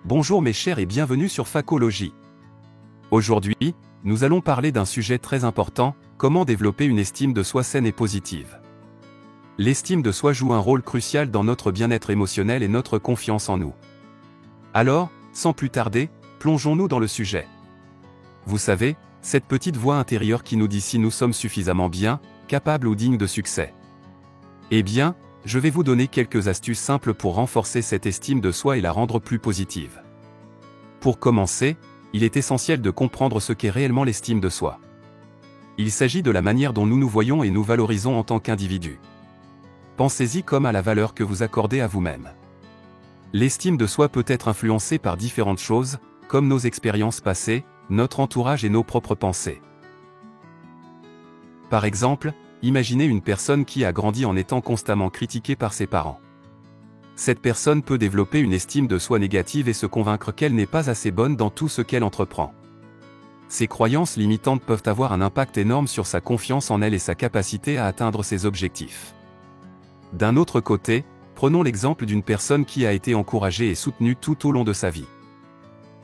Bonjour mes chers et bienvenue sur Facologie. Aujourd'hui, nous allons parler d'un sujet très important, comment développer une estime de soi saine et positive. L'estime de soi joue un rôle crucial dans notre bien-être émotionnel et notre confiance en nous. Alors, sans plus tarder, plongeons-nous dans le sujet. Vous savez, cette petite voix intérieure qui nous dit si nous sommes suffisamment bien, capables ou dignes de succès. Eh bien, je vais vous donner quelques astuces simples pour renforcer cette estime de soi et la rendre plus positive. Pour commencer, il est essentiel de comprendre ce qu'est réellement l'estime de soi. Il s'agit de la manière dont nous nous voyons et nous valorisons en tant qu'individus. Pensez-y comme à la valeur que vous accordez à vous-même. L'estime de soi peut être influencée par différentes choses, comme nos expériences passées, notre entourage et nos propres pensées. Par exemple, imaginez une personne qui a grandi en étant constamment critiquée par ses parents. Cette personne peut développer une estime de soi négative et se convaincre qu'elle n'est pas assez bonne dans tout ce qu'elle entreprend. Ces croyances limitantes peuvent avoir un impact énorme sur sa confiance en elle et sa capacité à atteindre ses objectifs. D'un autre côté, prenons l'exemple d'une personne qui a été encouragée et soutenue tout au long de sa vie.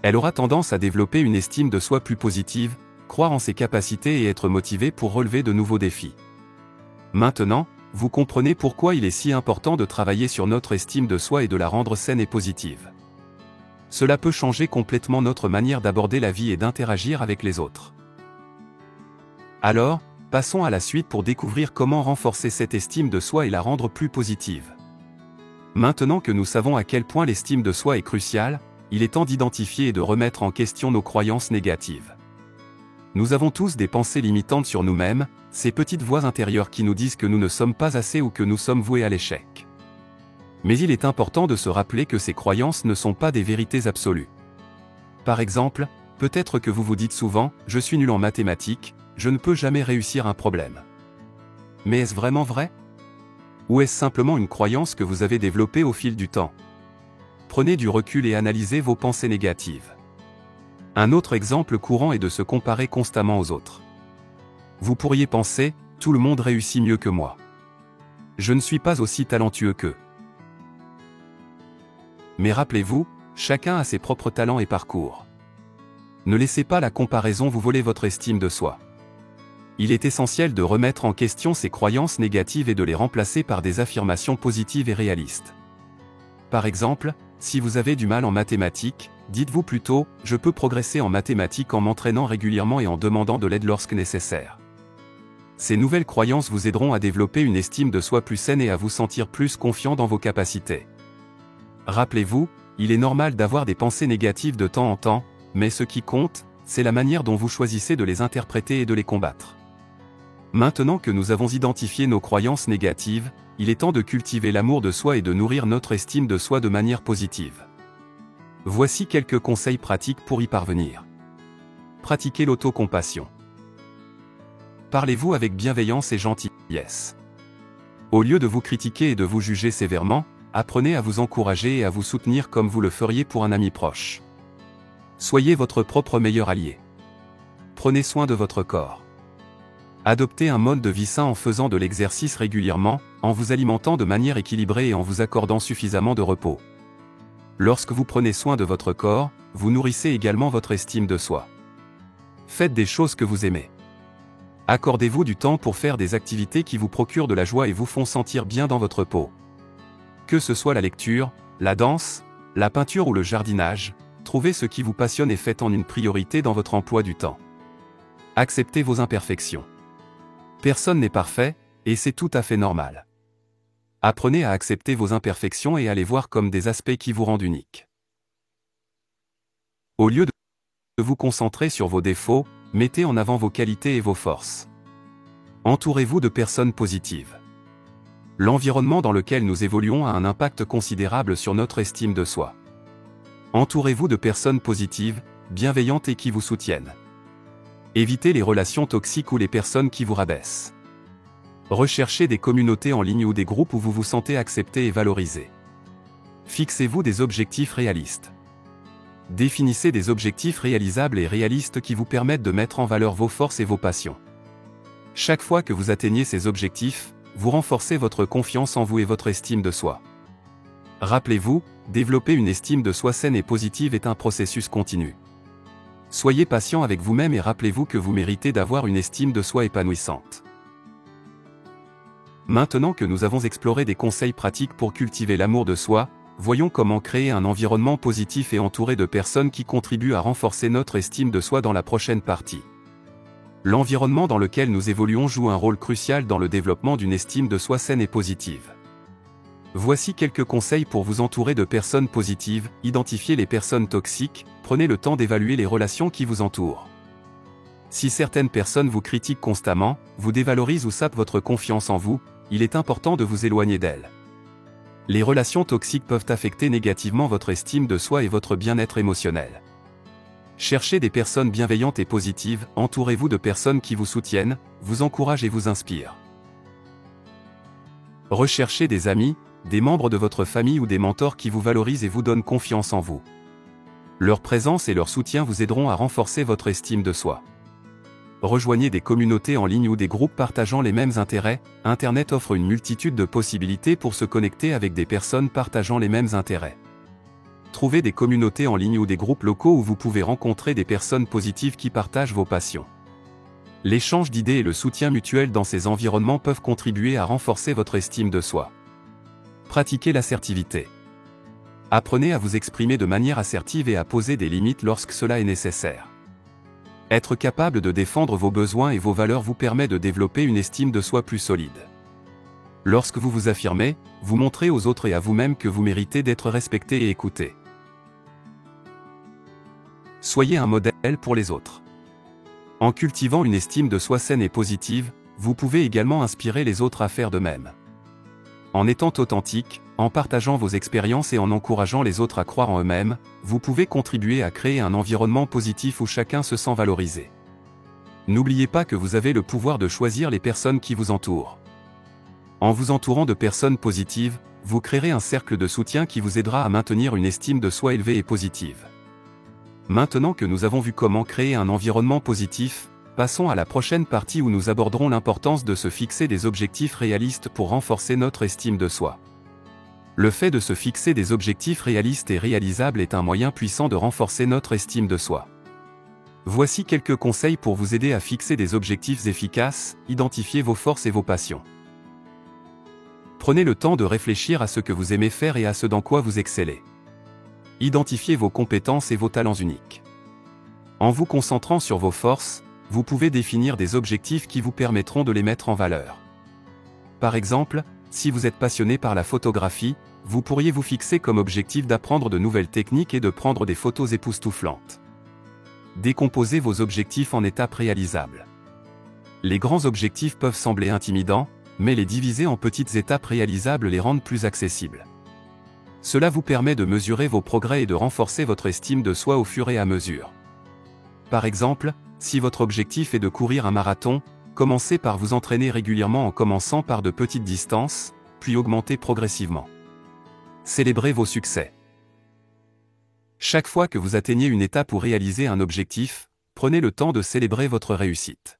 Elle aura tendance à développer une estime de soi plus positive, croire en ses capacités et être motivée pour relever de nouveaux défis. Maintenant, vous comprenez pourquoi il est si important de travailler sur notre estime de soi et de la rendre saine et positive. Cela peut changer complètement notre manière d'aborder la vie et d'interagir avec les autres. Alors, passons à la suite pour découvrir comment renforcer cette estime de soi et la rendre plus positive. Maintenant que nous savons à quel point l'estime de soi est cruciale, il est temps d'identifier et de remettre en question nos croyances négatives. Nous avons tous des pensées limitantes sur nous-mêmes, ces petites voix intérieures qui nous disent que nous ne sommes pas assez ou que nous sommes voués à l'échec. Mais il est important de se rappeler que ces croyances ne sont pas des vérités absolues. Par exemple, peut-être que vous vous dites souvent « je suis nul en mathématiques, je ne peux jamais réussir un problème ». Mais est-ce vraiment vrai? Ou est-ce simplement une croyance que vous avez développée au fil du temps? Prenez du recul et analysez vos pensées négatives. Un autre exemple courant est de se comparer constamment aux autres. Vous pourriez penser, tout le monde réussit mieux que moi. Je ne suis pas aussi talentueux qu'eux. Mais rappelez-vous, chacun a ses propres talents et parcours. Ne laissez pas la comparaison vous voler votre estime de soi. Il est essentiel de remettre en question ces croyances négatives et de les remplacer par des affirmations positives et réalistes. Par exemple, si vous avez du mal en mathématiques, dites-vous plutôt « je peux progresser en mathématiques en m'entraînant régulièrement et en demandant de l'aide lorsque nécessaire ». Ces nouvelles croyances vous aideront à développer une estime de soi plus saine et à vous sentir plus confiant dans vos capacités. Rappelez-vous, il est normal d'avoir des pensées négatives de temps en temps, mais ce qui compte, c'est la manière dont vous choisissez de les interpréter et de les combattre. Maintenant que nous avons identifié nos croyances négatives, il est temps de cultiver l'amour de soi et de nourrir notre estime de soi de manière positive. Voici quelques conseils pratiques pour y parvenir. Pratiquez l'autocompassion. Parlez-vous avec bienveillance et gentillesse. Au lieu de vous critiquer et de vous juger sévèrement, apprenez à vous encourager et à vous soutenir comme vous le feriez pour un ami proche. Soyez votre propre meilleur allié. Prenez soin de votre corps. Adoptez un mode de vie sain en faisant de l'exercice régulièrement, en vous alimentant de manière équilibrée et en vous accordant suffisamment de repos. Lorsque vous prenez soin de votre corps, vous nourrissez également votre estime de soi. Faites des choses que vous aimez. Accordez-vous du temps pour faire des activités qui vous procurent de la joie et vous font sentir bien dans votre peau. Que ce soit la lecture, la danse, la peinture ou le jardinage, trouvez ce qui vous passionne et faites-en une priorité dans votre emploi du temps. Acceptez vos imperfections. Personne n'est parfait, et c'est tout à fait normal. Apprenez à accepter vos imperfections et à les voir comme des aspects qui vous rendent unique. Au lieu de vous concentrer sur vos défauts, mettez en avant vos qualités et vos forces. Entourez-vous de personnes positives. L'environnement dans lequel nous évoluons a un impact considérable sur notre estime de soi. Entourez-vous de personnes positives, bienveillantes et qui vous soutiennent. Évitez les relations toxiques ou les personnes qui vous rabaissent. Recherchez des communautés en ligne ou des groupes où vous vous sentez accepté et valorisé. Fixez-vous des objectifs réalistes. Définissez des objectifs réalisables et réalistes qui vous permettent de mettre en valeur vos forces et vos passions. Chaque fois que vous atteignez ces objectifs, vous renforcez votre confiance en vous et votre estime de soi. Rappelez-vous, développer une estime de soi saine et positive est un processus continu. Soyez patient avec vous-même et rappelez-vous que vous méritez d'avoir une estime de soi épanouissante. Maintenant que nous avons exploré des conseils pratiques pour cultiver l'amour de soi, voyons comment créer un environnement positif et entouré de personnes qui contribuent à renforcer notre estime de soi dans la prochaine partie. L'environnement dans lequel nous évoluons joue un rôle crucial dans le développement d'une estime de soi saine et positive. Voici quelques conseils pour vous entourer de personnes positives. Identifiez les personnes toxiques, prenez le temps d'évaluer les relations qui vous entourent. Si certaines personnes vous critiquent constamment, vous dévalorisent ou sapent votre confiance en vous, il est important de vous éloigner d'elles. Les relations toxiques peuvent affecter négativement votre estime de soi et votre bien-être émotionnel. Cherchez des personnes bienveillantes et positives, entourez-vous de personnes qui vous soutiennent, vous encouragent et vous inspirent. Recherchez des amis, des membres de votre famille ou des mentors qui vous valorisent et vous donnent confiance en vous. Leur présence et leur soutien vous aideront à renforcer votre estime de soi. Rejoignez des communautés en ligne ou des groupes partageant les mêmes intérêts. Internet offre une multitude de possibilités pour se connecter avec des personnes partageant les mêmes intérêts. Trouvez des communautés en ligne ou des groupes locaux où vous pouvez rencontrer des personnes positives qui partagent vos passions. L'échange d'idées et le soutien mutuel dans ces environnements peuvent contribuer à renforcer votre estime de soi. Pratiquez l'assertivité. Apprenez à vous exprimer de manière assertive et à poser des limites lorsque cela est nécessaire. Être capable de défendre vos besoins et vos valeurs vous permet de développer une estime de soi plus solide. Lorsque vous vous affirmez, vous montrez aux autres et à vous-même que vous méritez d'être respecté et écouté. Soyez un modèle pour les autres. En cultivant une estime de soi saine et positive, vous pouvez également inspirer les autres à faire de même. En étant authentique, en partageant vos expériences et en encourageant les autres à croire en eux-mêmes, vous pouvez contribuer à créer un environnement positif où chacun se sent valorisé. N'oubliez pas que vous avez le pouvoir de choisir les personnes qui vous entourent. En vous entourant de personnes positives, vous créerez un cercle de soutien qui vous aidera à maintenir une estime de soi élevée et positive. Maintenant que nous avons vu comment créer un environnement positif, passons à la prochaine partie où nous aborderons l'importance de se fixer des objectifs réalistes pour renforcer notre estime de soi. Le fait de se fixer des objectifs réalistes et réalisables est un moyen puissant de renforcer notre estime de soi. Voici quelques conseils pour vous aider à fixer des objectifs efficaces. Identifiez vos forces et vos passions. Prenez le temps de réfléchir à ce que vous aimez faire et à ce dans quoi vous excellez. Identifiez vos compétences et vos talents uniques. En vous concentrant sur vos forces, vous pouvez définir des objectifs qui vous permettront de les mettre en valeur. Par exemple, si vous êtes passionné par la photographie, vous pourriez vous fixer comme objectif d'apprendre de nouvelles techniques et de prendre des photos époustouflantes. Décomposez vos objectifs en étapes réalisables. Les grands objectifs peuvent sembler intimidants, mais les diviser en petites étapes réalisables les rendent plus accessibles. Cela vous permet de mesurer vos progrès et de renforcer votre estime de soi au fur et à mesure. Par exemple, si votre objectif est de courir un marathon, commencez par vous entraîner régulièrement en commençant par de petites distances, puis augmentez progressivement. Célébrez vos succès. Chaque fois que vous atteignez une étape ou réalisez un objectif, prenez le temps de célébrer votre réussite.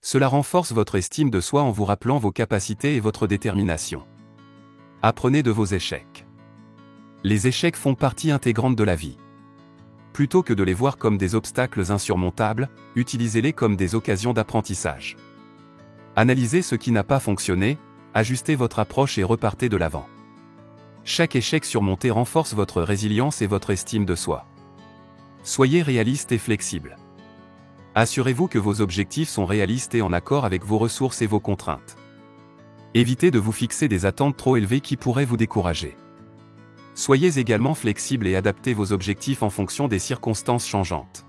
Cela renforce votre estime de soi en vous rappelant vos capacités et votre détermination. Apprenez de vos échecs. Les échecs font partie intégrante de la vie. Plutôt que de les voir comme des obstacles insurmontables, utilisez-les comme des occasions d'apprentissage. Analysez ce qui n'a pas fonctionné, ajustez votre approche et repartez de l'avant. Chaque échec surmonté renforce votre résilience et votre estime de soi. Soyez réaliste et flexible. Assurez-vous que vos objectifs sont réalistes et en accord avec vos ressources et vos contraintes. Évitez de vous fixer des attentes trop élevées qui pourraient vous décourager. Soyez également flexible et adaptez vos objectifs en fonction des circonstances changeantes.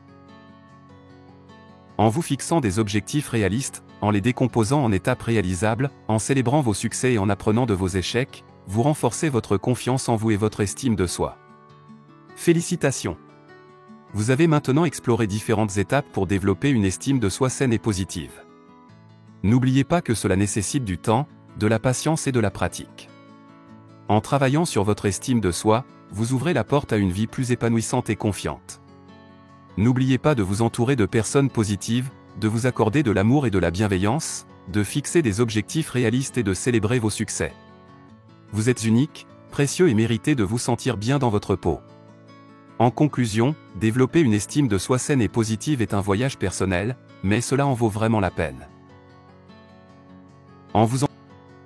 En vous fixant des objectifs réalistes, en les décomposant en étapes réalisables, en célébrant vos succès et en apprenant de vos échecs, vous renforcez votre confiance en vous et votre estime de soi. Félicitations! Vous avez maintenant exploré différentes étapes pour développer une estime de soi saine et positive. N'oubliez pas que cela nécessite du temps, de la patience et de la pratique. En travaillant sur votre estime de soi, vous ouvrez la porte à une vie plus épanouissante et confiante. N'oubliez pas de vous entourer de personnes positives, de vous accorder de l'amour et de la bienveillance, de fixer des objectifs réalistes et de célébrer vos succès. Vous êtes unique, précieux et méritez de vous sentir bien dans votre peau. En conclusion, développer une estime de soi saine et positive est un voyage personnel, mais cela en vaut vraiment la peine. En vous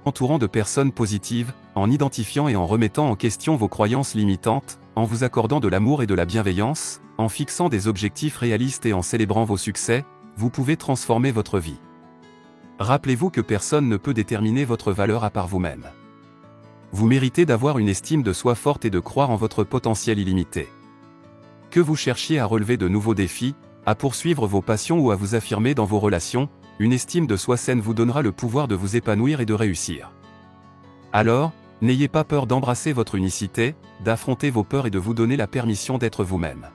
entourant de personnes positives, en identifiant et en remettant en question vos croyances limitantes, en vous accordant de l'amour et de la bienveillance, en fixant des objectifs réalistes et en célébrant vos succès, vous pouvez transformer votre vie. Rappelez-vous que personne ne peut déterminer votre valeur à part vous-même. Vous méritez d'avoir une estime de soi forte et de croire en votre potentiel illimité. Que vous cherchiez à relever de nouveaux défis, à poursuivre vos passions ou à vous affirmer dans vos relations, une estime de soi saine vous donnera le pouvoir de vous épanouir et de réussir. Alors, n'ayez pas peur d'embrasser votre unicité, d'affronter vos peurs et de vous donner la permission d'être vous-même.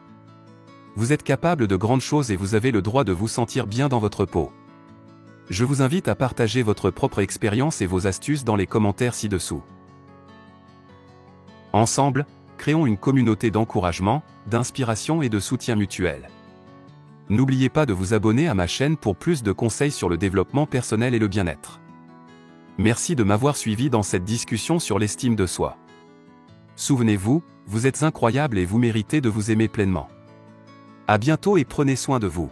Vous êtes capable de grandes choses et vous avez le droit de vous sentir bien dans votre peau. Je vous invite à partager votre propre expérience et vos astuces dans les commentaires ci-dessous. Ensemble, créons une communauté d'encouragement, d'inspiration et de soutien mutuel. N'oubliez pas de vous abonner à ma chaîne pour plus de conseils sur le développement personnel et le bien-être. Merci de m'avoir suivi dans cette discussion sur l'estime de soi. Souvenez-vous, vous êtes incroyable et vous méritez de vous aimer pleinement. À bientôt et prenez soin de vous.